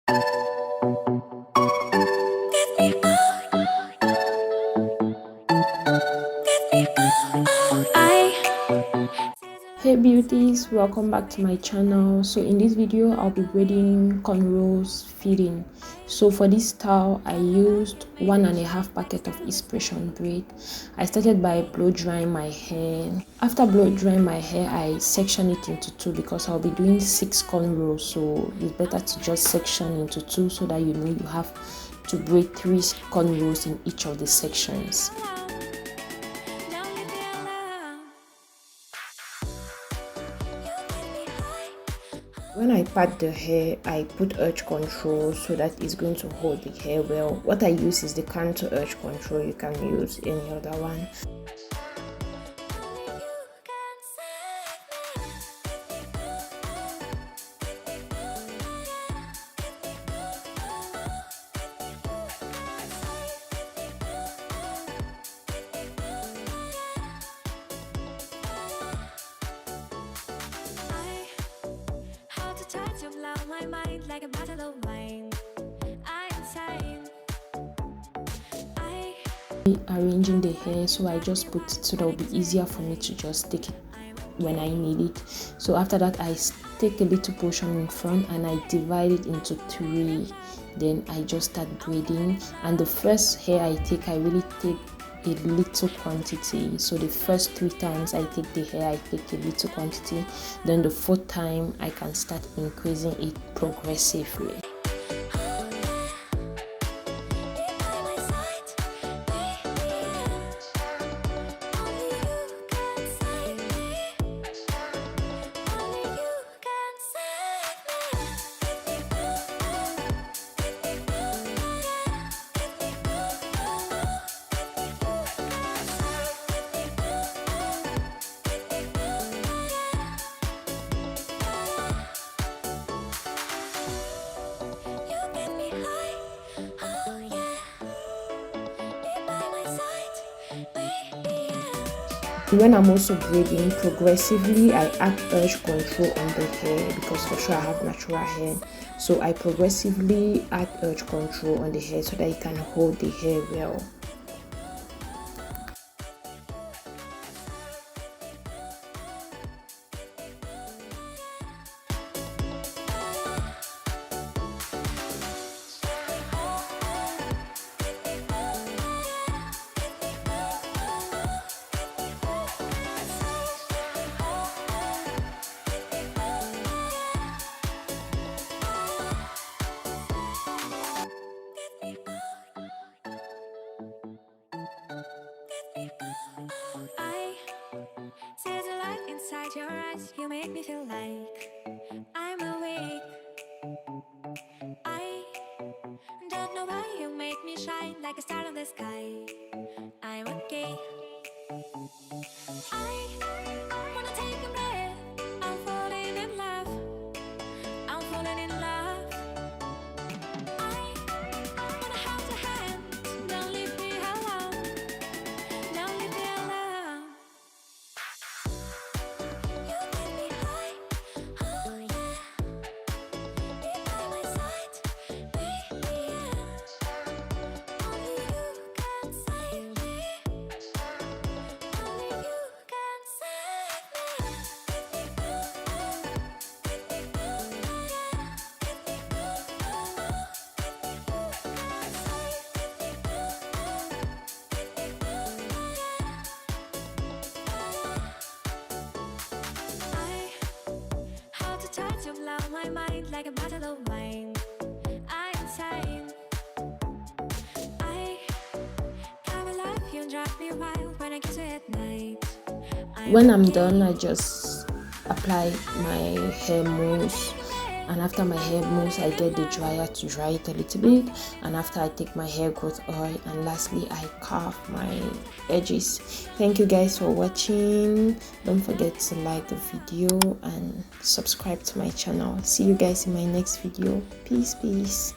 Hey beauties, welcome back to my channel. So in this video I'll be braiding cornrows feed-in. So for this style I used 1.5 packet of X-pression braid. I started by blow drying my hair. After blow drying my hair, I section it into two because I'll be doing 6 cornrows, so it's better to just section into two so that you know you have to braid 3 cornrows in each of the sections. When I part the hair, I put edge control so that it's going to hold the hair well. What I use is the cantu edge control. You can use any other one. My mind like a bottle of wine. Arranging the hair, so I just put it so that it will be easier for me to just take it when I need it. So after that I take a little portion in front and I divide it into 3. Then I just start braiding, and the first hair I take, I really take a little quantity. So the first 3 times I take the hair, I take a little quantity. Then the 4th time I can start increasing it progressively. When I'm also braiding, progressively I add edge control on the hair because for sure I have natural hair. So I progressively add edge control on the hair so that it can hold the hair well. Inside your eyes, you make me feel like I'm awake. I don't know why you make me shine like a star in the sky. I'm okay. I wanna take a breath. I'm falling in love. I'm falling in love. I wanna hold your hand. Don't leave me alone. Don't leave me alone. You blow my mind like a bottle of wine. I'm insane. I can't love you and drive me wild when I kiss you at night. When I'm done, I just apply my hair mousse, and after my hair mousse I get the dryer to dry it a little bit, and after I take my hair growth oil, and lastly I carve my edges. Thank you guys for watching. Don't forget to like the video and subscribe to my channel. See you guys in my next video. Peace.